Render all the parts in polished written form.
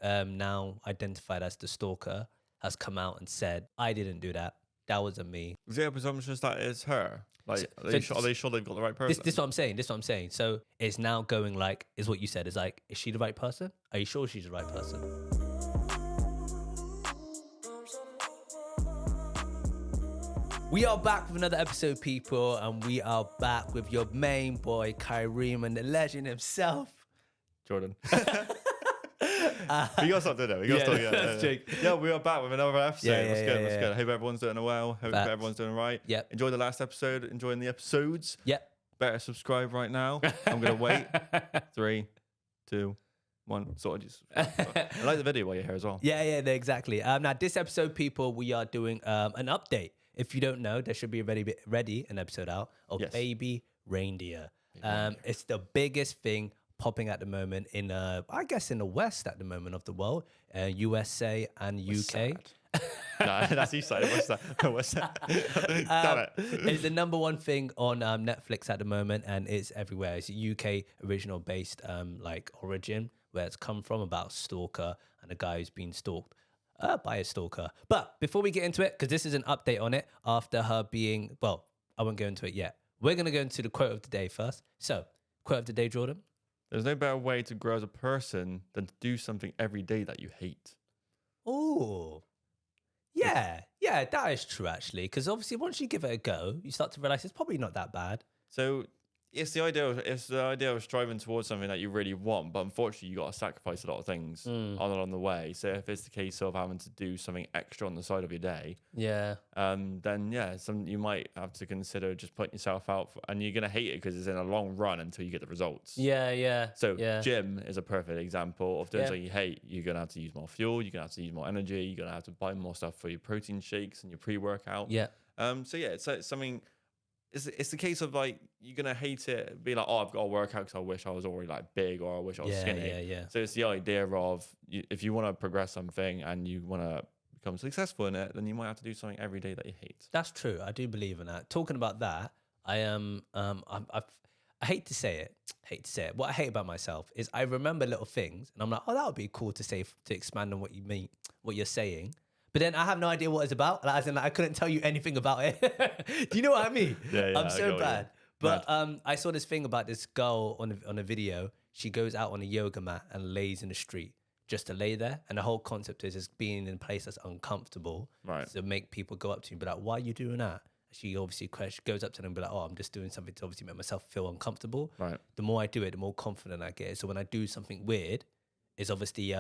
now identified as the stalker, has come out and said, I didn't do that. That wasn't me. Is there a presumption that it's her? Like, are they sure they've got the right person? This is what I'm saying. This is what I'm saying. So it's now going like, is what you said. Is like, is she the right person? Are you sure she's the right person? We are back with another episode, people, and we are back with your main boy, Kaireem, and the legend himself, Jordan. We got something there. We got something. Yeah, we are back with another episode. What's good? Hope everyone's doing well. Hope everyone's doing right. Yep. Enjoy the last episode. Enjoying the episodes. Yep. Better subscribe right now. I'm gonna wait. 3, 2, 1. Sort of just. I like the video while you're here as well. Yeah, exactly. Now this episode, people, we are doing an update. If you don't know, there should be ready an episode out of Baby Reindeer. It's the biggest thing popping at the moment in, I guess, in the West at the moment of the world, USA and UK. No, that's East side. What's that? Damn it. It's the number one thing on Netflix at the moment, and it's everywhere. It's a UK original based like origin, where it's come from, about a stalker and a guy who's been stalked by a stalker. But before we get into it, because this is an update on it after her being, well, I won't go into it yet. We're going to go into the quote of the day first. So, quote of the day, Jordan. There's no better way to grow as a person than to do something every day that you hate. Oh, yeah, that is true, actually. Because obviously, once you give it a go, you start to realize it's probably not that bad. So it's the idea of striving towards something that you really want, but unfortunately, you got to sacrifice a lot of things on the way. So if it's the case of having to do something extra on the side of your day, then you might have to consider just putting yourself out, and you're gonna hate it because it's in a long run until you get the results. So gym is a perfect example of doing something you hate. You're gonna have to use more fuel. You're gonna have to use more energy. You're gonna have to buy more stuff for your protein shakes and your pre-workout. It's something. It's the case of like, you're going to hate it, be like, oh, I've got to work out because I wish I was already like big, or I wish I was skinny. So it's the idea of, if you want to progress something and you want to become successful in it, then you might have to do something every day that you hate. That's true. I do believe in that. Talking about that, I hate to say it. What I hate about myself is I remember little things and I'm like, oh, that would be cool to say, to expand on what you mean, what you're saying. But then I have no idea what it's about. As in, I couldn't tell you anything about it. Do you know what I mean? I'm so bad. But I saw this thing about this girl on a video. She goes out on a yoga mat and lays in the street just to lay there. And the whole concept is being in a place that's uncomfortable. Right. To make people go up to you and be like, why are you doing that? She obviously goes up to them and be like, oh, I'm just doing something to obviously make myself feel uncomfortable. Right. The more I do it, the more confident I get. So when I do something weird, it's obviously...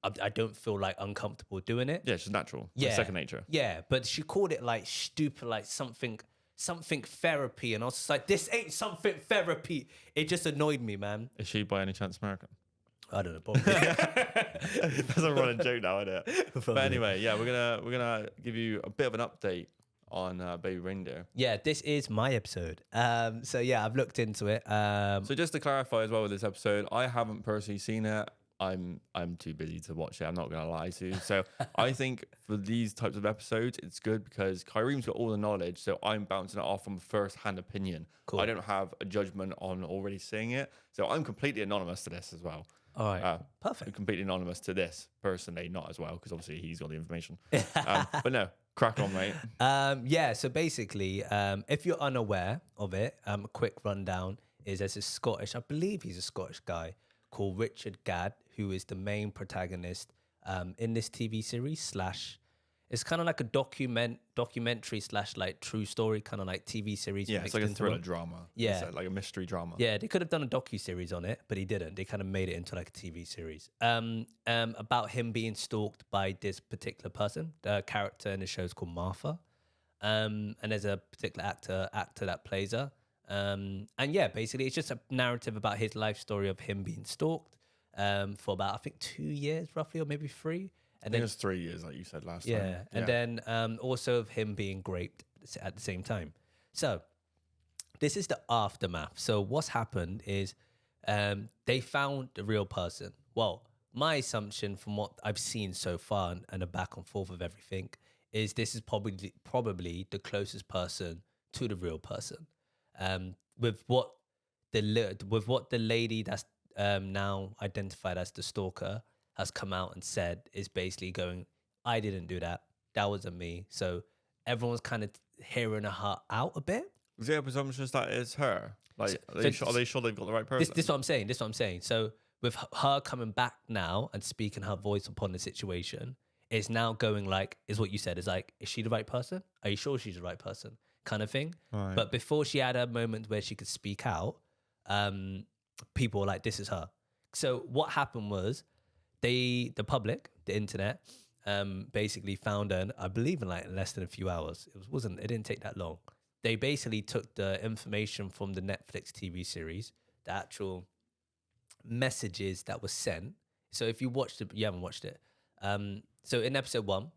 I don't feel like uncomfortable doing it. Yeah, it's just natural. Yeah. It's second nature. Yeah, but she called it like stupid, like something therapy. And I was just like, this ain't something therapy. It just annoyed me, man. Is she by any chance American? I don't know, probably. That's a running joke now, isn't it? But anyway, yeah, we're gonna give you a bit of an update on Baby Reindeer. Yeah, this is my episode. So yeah, I've looked into it. So just to clarify as well with this episode, I haven't personally seen it. I'm too busy to watch it. I'm not gonna lie to you. So I think for these types of episodes, it's good because Kaireem's got all the knowledge. So I'm bouncing it off from a first-hand opinion. Cool. I don't have a judgment on already seeing it. So I'm completely anonymous to this as well. All right. Perfect. I'm completely anonymous to this personally, not as well, because obviously he's got the information. But no, crack on, mate. So basically, if you're unaware of it, a quick rundown is there's a Scottish, I believe he's a Scottish guy, called Richard Gadd, who is the main protagonist in this TV series / it's kind of like a documentary / like true story, kind of like TV series. Yeah, it's like a thriller drama. Yeah. It's like a mystery drama. Yeah, they could have done a docu-series on it, but he didn't. They kind of made it into like a TV series. About him being stalked by this particular person. The character in the show is called Martha. And there's a particular actor that plays her. And yeah, basically it's just a narrative about his life story of him being stalked for about, I think, 2 years roughly, or maybe 3. And I think it was 3 years, like you said last time. Yeah, and then also of him being raped at the same time. So this is the aftermath. So what's happened is they found the real person. Well, my assumption from what I've seen so far and the back and forth of everything is this is probably the closest person to the real person. With what the lady that's now identified as the stalker has come out and said is basically going, I didn't do that. That wasn't me. So everyone's kind of hearing her out a bit. Is there a presumption that it's her? Like, are they sure they've got the right person? This is what I'm saying. This is what I'm saying. So with her coming back now and speaking her voice upon the situation, it's now going like, is what you said. Is like, is she the right person? Are you sure she's the right person? Kind of thing. Right. But before she had a moment where she could speak out, people were like, this is her. So what happened was the public, the internet, basically found her, I believe in like less than a few hours. It didn't take that long. They basically took the information from the Netflix TV series, the actual messages that were sent. So if you watched it, you haven't watched it. So in episode 1,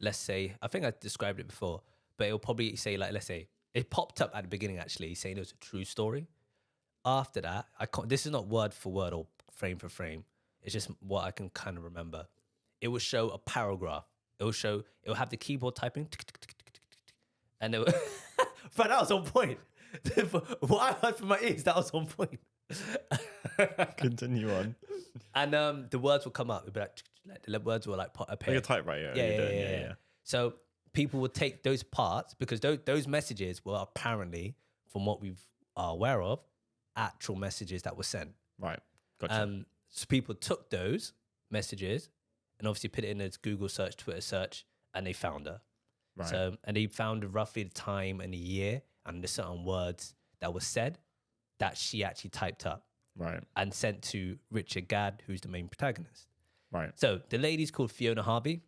let's say, I think I described it before, but it'll probably say like, let's say, it popped up at the beginning actually saying it was a true story. After that, this is not word for word or frame for frame. It's just what I can kind of remember. It will show a paragraph. It will have the keyboard typing, and it will, but that was on point. What I heard from my ears, that was on point. Continue on. And the words will come up. It'll be like the words will like appear. Like a typewriter. Yeah. So people would take those parts because those messages were apparently, from what we are aware of, actual messages that were sent. Right. Gotcha. So people took those messages and obviously put it in a Google search, Twitter search, and they found her. Right. So, and they found roughly the time and the year and the certain words that were said that she actually typed up. Right. And sent to Richard Gadd, who's the main protagonist. Right. So the lady's called Fiona Harvey.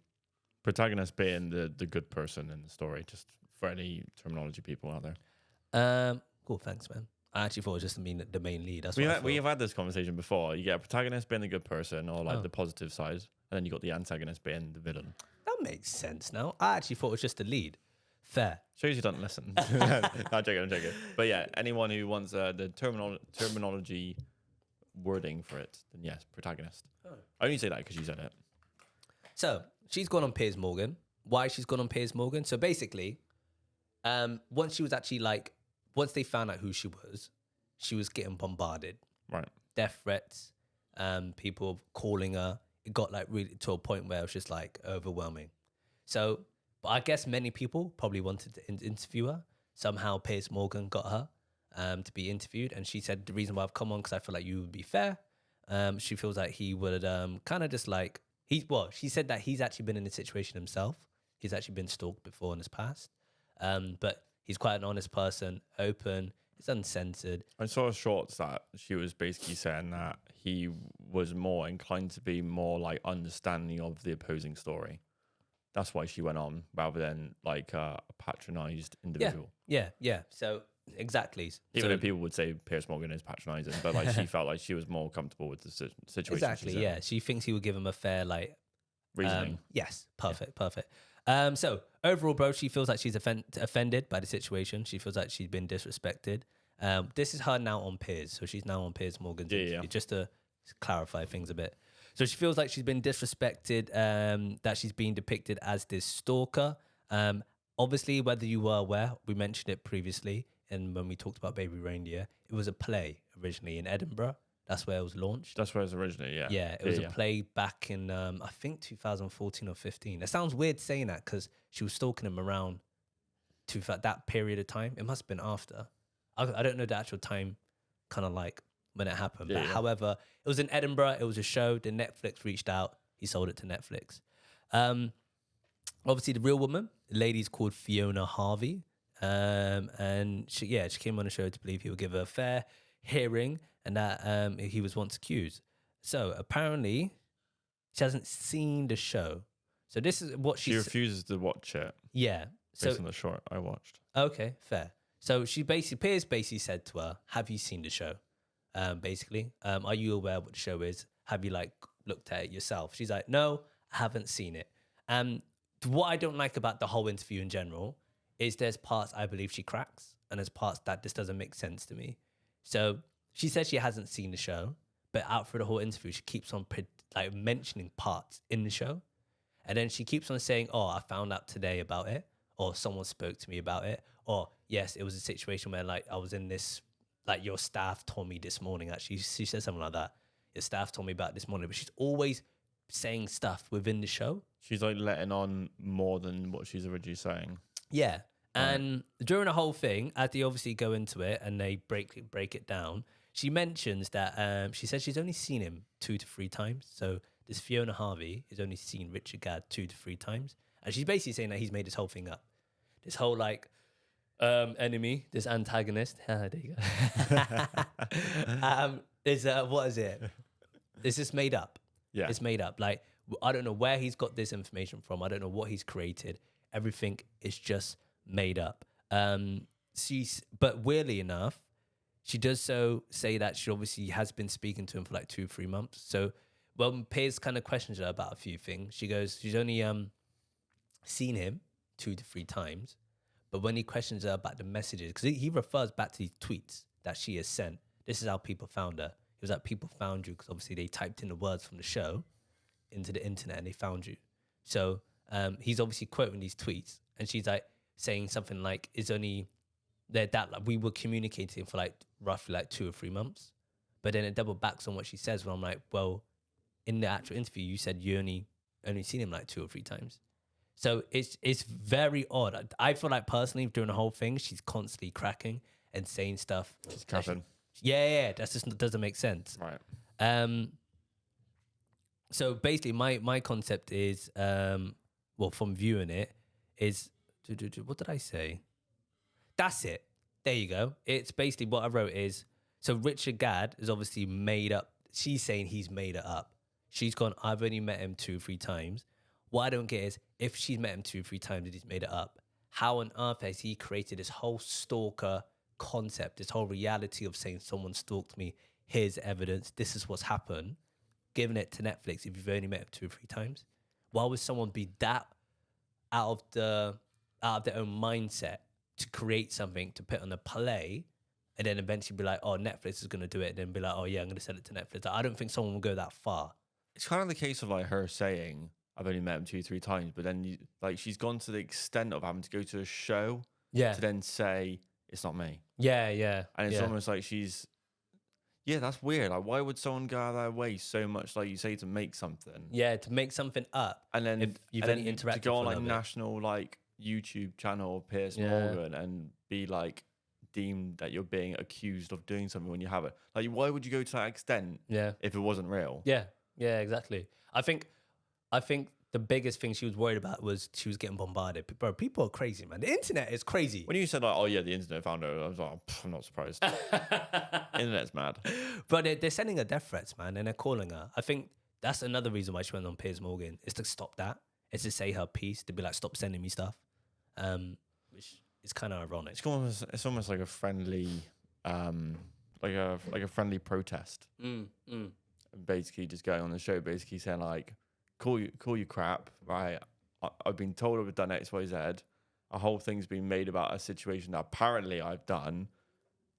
Protagonist being the good person in the story, just for any terminology people out there. Cool, thanks, man. I actually thought it was just the main lead. That's we have had this conversation before. You get a protagonist being the good person or like the positive side, and then you got the antagonist being the villain. That makes sense now. I actually thought it was just the lead. Fair. Shows you don't listen. I'm joking. But yeah, anyone who wants the terminology wording for it, then yes, protagonist. I only say that because you said it. So she's gone on Piers Morgan. Why she's gone on Piers Morgan? So basically, once they found out who she was getting bombarded. Right. Death threats, people calling her. It got like really to a point where it was just like overwhelming. So, but I guess many people probably wanted to interview her. Somehow Piers Morgan got her to be interviewed. And she said, the reason why I've come on, because I feel like you would be fair. She feels like he would kind of just like, she said that he's actually been in a situation himself. He's actually been stalked before in his past. But he's quite an honest person, open, it's uncensored. I saw shorts that she was basically saying that he was more inclined to be more like understanding of the opposing story. That's why she went on rather than like a patronized individual. Yeah. So exactly. Even though people would say Piers Morgan is patronizing, but like she felt like she was more comfortable with the situation. Exactly. Yeah. She thinks he would give him a fair reasoning. Yes. Perfect. So overall, bro, she feels like she's offended by the situation. She feels like she's been disrespected. This is her now on Piers. So she's now on Piers Morgan's interview, just to clarify things a bit. So she feels like she's been disrespected, that she's being depicted as this stalker. Obviously, whether you were aware, we mentioned it previously, and when we talked about Baby Reindeer, it was a play originally in Edinburgh. That's where it was launched. That's where it was originally, yeah. Yeah, it was a play back in, I think, 2014 or 15. It sounds weird saying that because she was stalking him around that period of time. It must have been after. I don't know the actual time, kind of like when it happened. But however, it was in Edinburgh. It was a show. Then Netflix reached out. He sold it to Netflix. Obviously, the real woman, the lady's called Fiona Harvey. And she came on the show to believe he would give her a fair hearing and that he was once accused. So apparently, she hasn't seen the show. So this is what she refuses to watch it. Yeah. Based on the short I watched. Okay, fair. So Piers basically said to her, "Have you seen the show? Are you aware what the show is? Have you looked at it yourself?" She's like, "No, I haven't seen it." What I don't like about the whole interview in general is there's parts I believe she cracks, and there's parts that just doesn't make sense to me. So she says she hasn't seen the show, but out through the whole interview, she keeps on mentioning parts in the show, and then she keeps on saying, "Oh, I found out today about it," or "Someone spoke to me about it," or "Yes, it was a situation where I was in this, your staff told me this morning." Actually, she said something like that. Your staff told me about this morning, but she's always saying stuff within the show. She's like letting on more than what she's originally saying. Yeah. And during the whole thing, as they obviously go into it and they break it down, she mentions that she says she's only seen him 2 to 3 times. So this Fiona Harvey has only seen Richard Gadd 2 to 3 times. And she's basically saying that he's made this whole thing up. This whole like enemy, this antagonist. There you go. What is it? It's just made up. Yeah. It's made up. Like, I don't know where he's got this information from. I don't know what he's created. Everything is just made up. But weirdly enough, she does so say that she obviously has been speaking to him for like 2-3 months. So when Piers kind of questions her about a few things, she goes, she's only seen him 2 to 3 times. But when he questions her about the messages, because he refers back to these tweets that she has sent. This is how people found her. It was like people found you because obviously they typed in the words from the show into the internet and they found you. So he's obviously quoting these tweets and she's like saying something like, "It's only that like, we were communicating for like roughly like 2 or 3 months." But then it double backs on what she says when I'm like, well, in the actual interview, you said you only seen him like 2 or 3 times. So it's very odd. I feel like personally during the whole thing, she's constantly cracking and saying stuff. She's capping. Yeah, that just doesn't make sense. Right. So basically, my concept is, well, from viewing it, is what did I say? That's it. There you go. It's basically what I wrote is, so Richard Gadd is obviously made up. She's saying he's made it up. She's gone, I've only met him 2 or 3 times. What I don't get is, if she's met him 2 or 3 times and he's made it up, how on earth has he created this whole stalker concept, this whole reality of saying someone stalked me, here's evidence, this is what's happened, giving it to Netflix if you've only met him 2 or 3 times? Why would someone be that out of their own mindset to create something, to put on a play, and then eventually be like, oh, Netflix is going to do it, and then be like, oh yeah, I'm going to send it to Netflix? I don't think someone will go that far. It's kind of the case of like her saying, I've only met him 2 or 3 times, but then she's gone to the extent of having to go to a show to then say, it's not me. Yeah. And it's almost like that's weird. Like, why would someone go out of their way so much, like you say, to make something? Yeah, to make something up. And then if you've only interacted to go on like bit. national like YouTube channel of Piers Morgan and be like deemed that you're being accused of doing something when you haven't. Like, why would you go to that extent if it wasn't real? Yeah, exactly. I think the biggest thing she was worried about was she was getting bombarded. Bro, people are crazy, man. The internet is crazy. When you said like, oh yeah, the internet found her, I was like, I'm not surprised. Internet's mad. But they're sending her death threats, man, and they're calling her. I think that's another reason why she went on Piers Morgan, is to stop that. It's to say her piece, to be like, stop sending me stuff. Which is kind of ironic. It's almost like a friendly, like a friendly protest. Basically, just going on the show, basically saying like, call you crap, right? I've been told I've done X, Y, Z. A whole thing's been made about a situation that apparently I've done.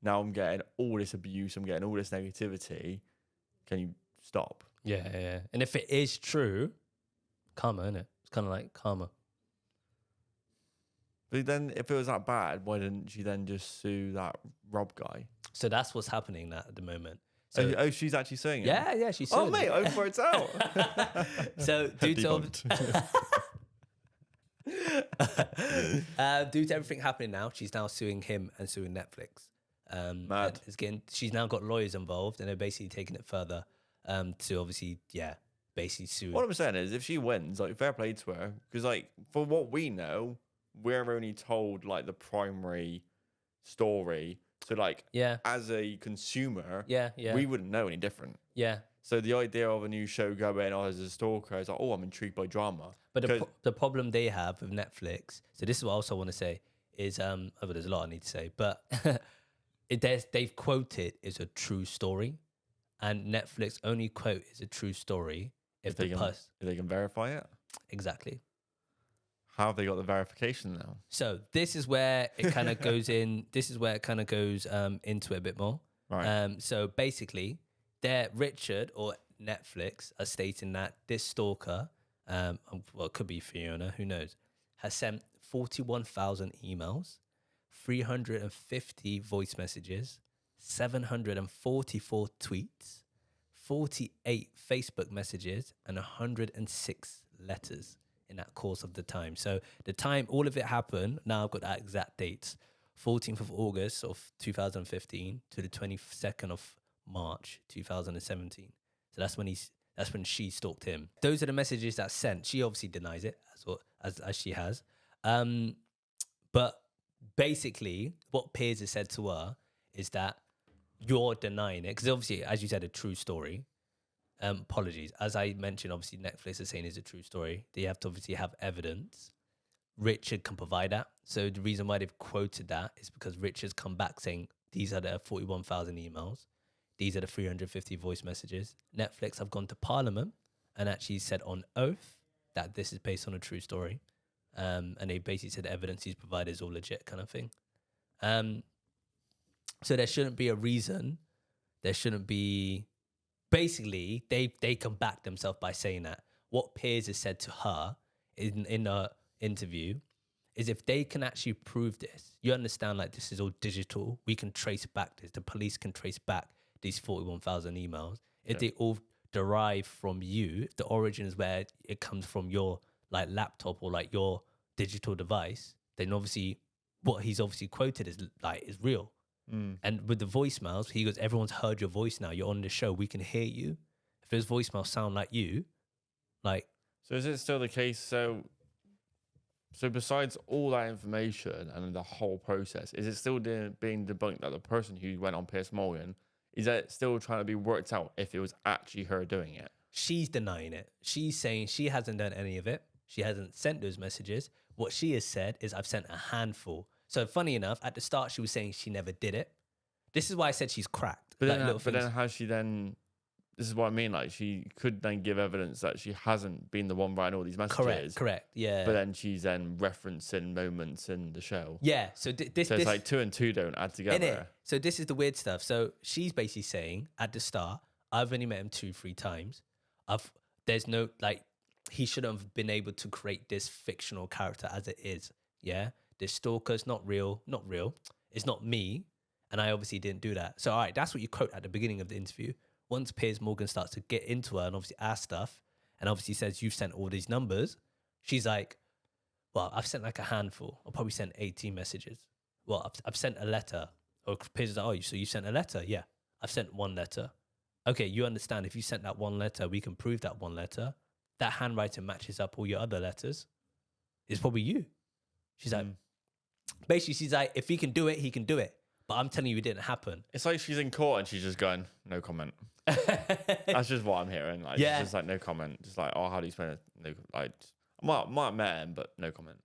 Now I'm getting all this abuse. I'm getting all this negativity. Can you stop? Yeah. And if it is true, karma, innit? It's kind of like karma. But then, if it was that bad, why didn't she then just sue that Rob guy? So that's what's happening at the moment. So, she's actually saying it? Yeah, she's suing. Oh, mate, I hope it's out. So, due to everything happening now, she's now suing him and suing Netflix. Mad. She's now got lawyers involved, and they're basically taking it further to obviously, basically sue. What I'm saying is, if she wins, like, fair play to her. Because, like, for what we know, we're only told, like, the primary story. So, like, as a consumer, we wouldn't know any different. Yeah. So the idea of a new show going on as a stalker is like, oh, I'm intrigued by drama. But the problem they have with Netflix, so this is what I also want to say, is, there's a lot I need to say, but they've quoted is a true story, and Netflix only quote is a true story if they can verify it. Exactly. How have they got the verification now? So this is where it kind of goes in. This is where it kind of goes into it a bit more. Right. So basically, Richard or Netflix are stating that this stalker, well, it could be Fiona, who knows, has sent 41,000 emails, 350 voice messages, 744 tweets, 48 Facebook messages and 106 letters in that course of the time. So the time all of it happened, now I've got that exact dates, 14th of August of 2015 to the 22nd of March 2017. So that's when she stalked him. Those are the messages that sent. She obviously denies it as she has. But basically what Piers has said to her is that you're denying it. Because obviously, as you said, a true story. Apologies. As I mentioned, obviously Netflix is saying it's a true story. They have to obviously have evidence. Richard can provide that. So the reason why they've quoted that is because Richard's come back saying these are the 41,000 emails. These are the 350 voice messages. Netflix have gone to Parliament and actually said on oath that this is based on a true story. And they basically said the evidence he's provided is all legit kind of thing. So there shouldn't be a reason. There shouldn't be... Basically, they can back themselves by saying that. What Piers has said to her in a interview is if they can actually prove this, you understand, like, this is all digital. We can trace back this. The police can trace back these 41,000 emails. If they all derive from you, if the origin is where it comes from your like laptop or like your digital device, then obviously what he's obviously quoted is real. And with the voicemails, he goes, everyone's heard your voice now. You're on the show. We can hear you. If those voicemails sound like you, like... So is it still the case? So besides all that information and the whole process, is it still being debunked that the person who went on Piers Morgan, is that still trying to be worked out if it was actually her doing it? She's denying it. She's saying she hasn't done any of it. She hasn't sent those messages. What she has said is, I've sent a handful. So funny enough, at the start, she was saying she never did it. This is why I said she's cracked. But then how she then... This is what I mean. Like, she could then give evidence that she hasn't been the one writing all these messages. Correct. Yeah. But then she's then referencing moments in the show. Yeah. So it's like 2 and 2 don't add together. So this is the weird stuff. So she's basically saying at the start, I've only met him 2-3 times. There's no, like, he shouldn't have been able to create this fictional character as it is. Yeah. This stalker's not real. It's not me. And I obviously didn't do that. So, all right, that's what you quote at the beginning of the interview. Once Piers Morgan starts to get into her and obviously ask stuff, and obviously says, you've sent all these numbers, she's like, well, I've sent like a handful. I'll probably send 18 messages. Well, I've sent a letter. Or Piers is like, oh, so you sent a letter? Yeah, I've sent one letter. Okay, you understand, if you sent that one letter, we can prove that one letter. That handwriting matches up all your other letters. It's probably you. She's like, basically, she's like, if he can do it, he can do it. But I'm telling you, it didn't happen. It's like she's in court and she's just going, no comment. That's just what I'm hearing. Like, yeah. She's just like, no comment. Just like, oh, how do you explain it? No, like, I might have met him, but no comment.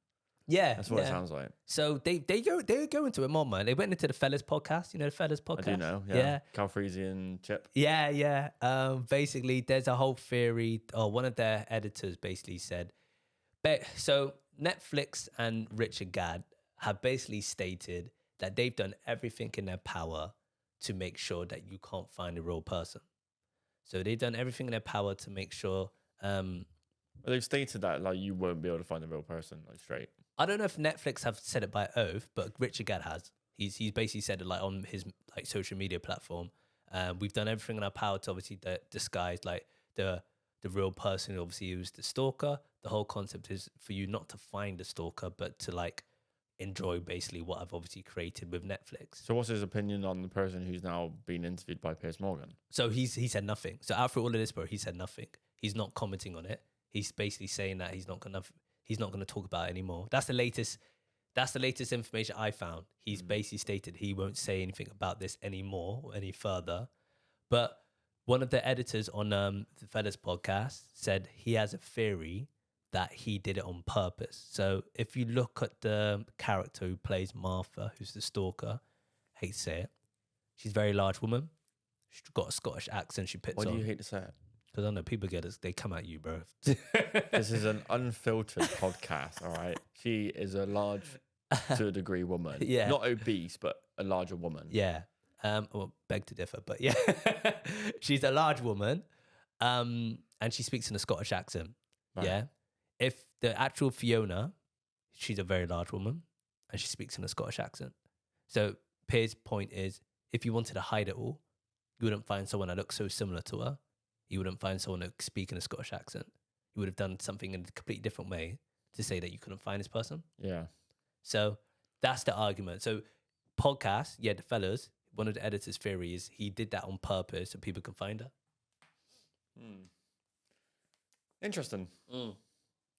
Yeah. That's what it sounds like. So they go into it more, man. They went into the Fellas podcast. You know the Fellas podcast? I do know, yeah. Calfreezy and Chip. Yeah. Basically, there's a whole theory. One of their editors basically said, so Netflix and Richard Gadd have basically stated that they've done everything in their power to make sure that you can't find a real person. So they've done everything in their power to make sure... they've stated that like you won't be able to find a real person, like, straight. I don't know if Netflix have said it by oath, but Richard Gadd has. He's basically said it like on his like social media platform. We've done everything in our power to obviously disguise like the real person, obviously, who's the stalker. The whole concept is for you not to find the stalker, but to like enjoy basically what I've obviously created with Netflix. So what's his opinion on the person who's now being interviewed by Piers Morgan? So he said nothing. So after all of this, bro, he said nothing. He's not commenting on it. He's basically saying that he's not gonna talk about it anymore. That's the latest information I found. He's basically stated he won't say anything about this anymore or any further. But one of the editors on the Fellas podcast said he has a theory that he did it on purpose. So if you look at the character who plays Martha, who's the stalker, I hate to say it, she's a very large woman. She's got a Scottish accent. She puts on. Why do you hate to say it? Because I know people get it. They come at you, bro. This is an unfiltered podcast, all right? She is a large, to a degree, woman. Yeah. Not obese, but a larger woman. Yeah. Well, beg to differ, but yeah. She's a large woman, and she speaks in a Scottish accent. Right. Yeah. If the actual Fiona, she's a very large woman, and she speaks in a Scottish accent. So Piers' point is, if you wanted to hide it all, you wouldn't find someone that looks so similar to her. you wouldn't find someone speaking a Scottish accent. You would have done something in a completely different way to say that you couldn't find this person. Yeah. So that's the argument. So podcast, the fellas, one of the editor's theories, he did that on purpose so people can find her. Interesting.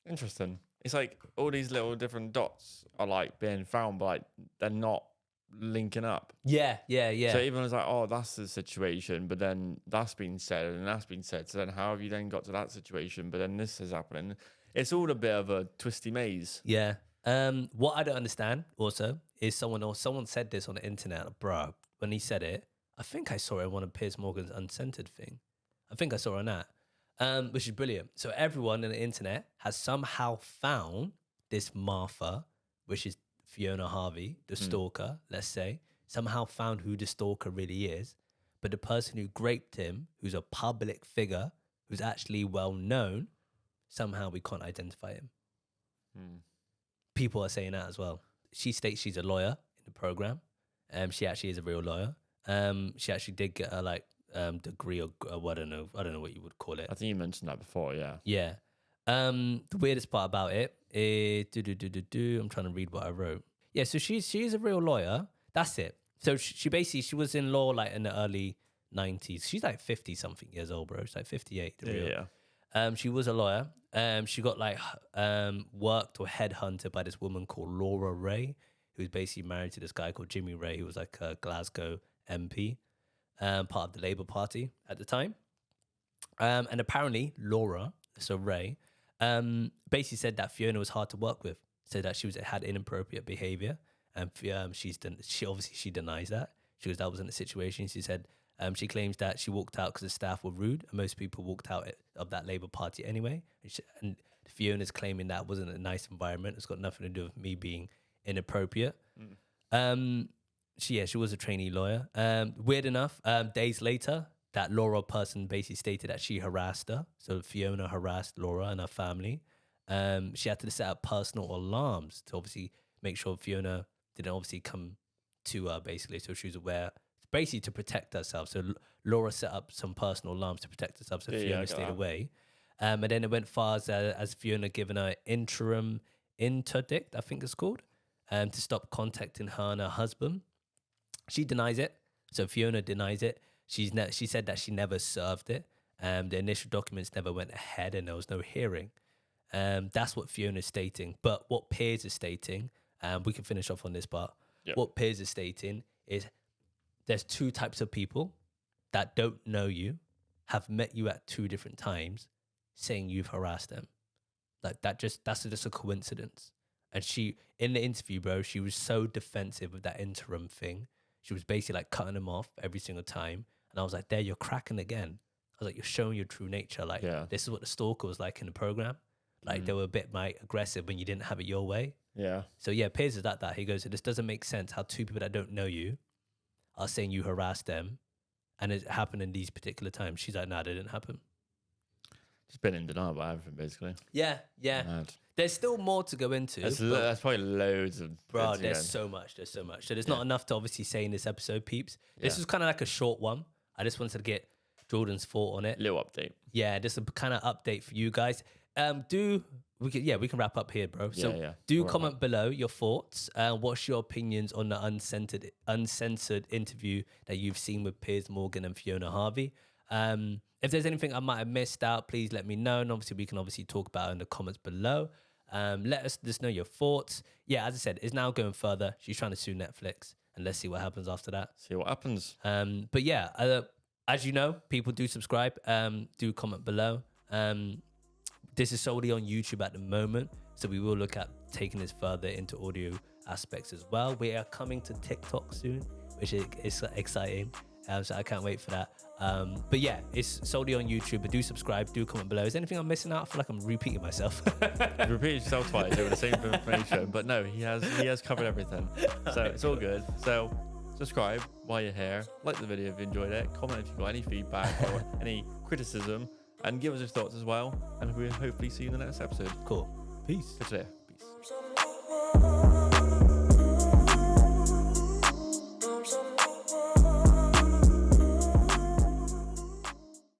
Interesting. It's like all these little different dots are like being found, but like they're not linking up. Yeah. So even it's like, oh, that's the situation, but then that's been said and that's been said. So then how have you then got to that situation? But then this is happening. It's all a bit of a twisty maze. Yeah. What I don't understand also is someone said this on the internet, bro. When he said it, I think I saw it on one of Piers Morgan's Uncensored thing. I think I saw it on that, which is brilliant. So everyone on the internet has somehow found this Martha, which is Fiona Harvey, the stalker, let's say, somehow found who the stalker really is. But the person who raped him, who's a public figure, who's actually well known, somehow we can't identify him. People are saying that as well. She states she's a lawyer in the program. She actually is a real lawyer. She actually did get a degree or I don't know what you would call it. I think you mentioned that before, yeah. Yeah. The weirdest part about it is I'm trying to read what I wrote. Yeah, so she's a real lawyer. That's it. So she was in law like in the early 90s. She's like 50 something years old, bro. She's like 58. Yeah. She was a lawyer. She got worked or headhunted by this woman called Laura Ray, who's basically married to this guy called Jimmy Ray, who was like a Glasgow MP, part of the Labour Party at the time. And apparently Laura, so Ray, basically said that Fiona was hard to work with, said that she had inappropriate behavior, and she denies that. She goes, that wasn't the situation. She said she claims that she walked out because the staff were rude, and most people walked out of that Labour Party anyway. And Fiona's claiming that wasn't a nice environment. It's got nothing to do with me being inappropriate. She was a trainee lawyer. Weird enough, days later, that Laura person basically stated that she harassed her. So Fiona harassed Laura and her family. She had to set up personal alarms to obviously make sure Fiona didn't obviously come to her, basically. So she was aware, basically to protect herself. So Laura set up some personal alarms to protect herself so Fiona stayed away. And then it went far as Fiona given her interim interdict, I think it's called, to stop contacting her and her husband. She denies it. So Fiona denies it. She said that she never served it. The initial documents never went ahead and there was no hearing. That's what Fiona's stating. But what Piers is stating, we can finish off on this part. Yep. What Piers is stating is there's two types of people that don't know you, have met you at two different times, saying you've harassed them. Like that's just a coincidence. And she, in the interview, bro, she was so defensive of that interim thing. She was basically like cutting him off every single time. And I was like, there, you're cracking again. I was like, you're showing your true nature. Like, this is what the stalker was like in the program. Like, they were a bit aggressive when you didn't have it your way. Yeah. So, yeah, Piers is like that. He goes, this doesn't make sense how two people that don't know you are saying you harassed them. And it happened in these particular times. She's like, nah, it didn't happen. Just been in denial about everything, basically. Yeah. Mad. There's still more to go into. That's probably loads of... Bro, there's so much. So there's not enough to obviously say in this episode, peeps. This was kind of like a short one. I just wanted to get Jordan's thought on it. Little update. Yeah, just a kind of update for you guys. We can wrap up here, bro. So comment below your thoughts. What's your opinions on the uncensored interview that you've seen with Piers Morgan and Fiona Harvey? If there's anything I might have missed out, please let me know. And obviously, we can talk about it in the comments below. Let us just know your thoughts. Yeah, as I said, it's now going further. She's trying to sue Netflix, and let's see what happens after that. See what happens. But yeah, as you know, people do subscribe. Do comment below. This is solely on YouTube at the moment, so we will look at taking this further into audio aspects as well. We are coming to TikTok soon, which is exciting. So I can't wait for that. But yeah, it's solely on YouTube, but do subscribe, do comment below. Is there anything I'm missing out? I feel like I'm repeating myself. You repeated yourself twice doing the same information, but no, he has covered everything. So it's all good. So subscribe while you're here. Like the video if you enjoyed it. Comment if you've got any feedback or any criticism, and give us your thoughts as well. And we'll hopefully see you in the next episode. Cool. Peace. Good to hear. Peace.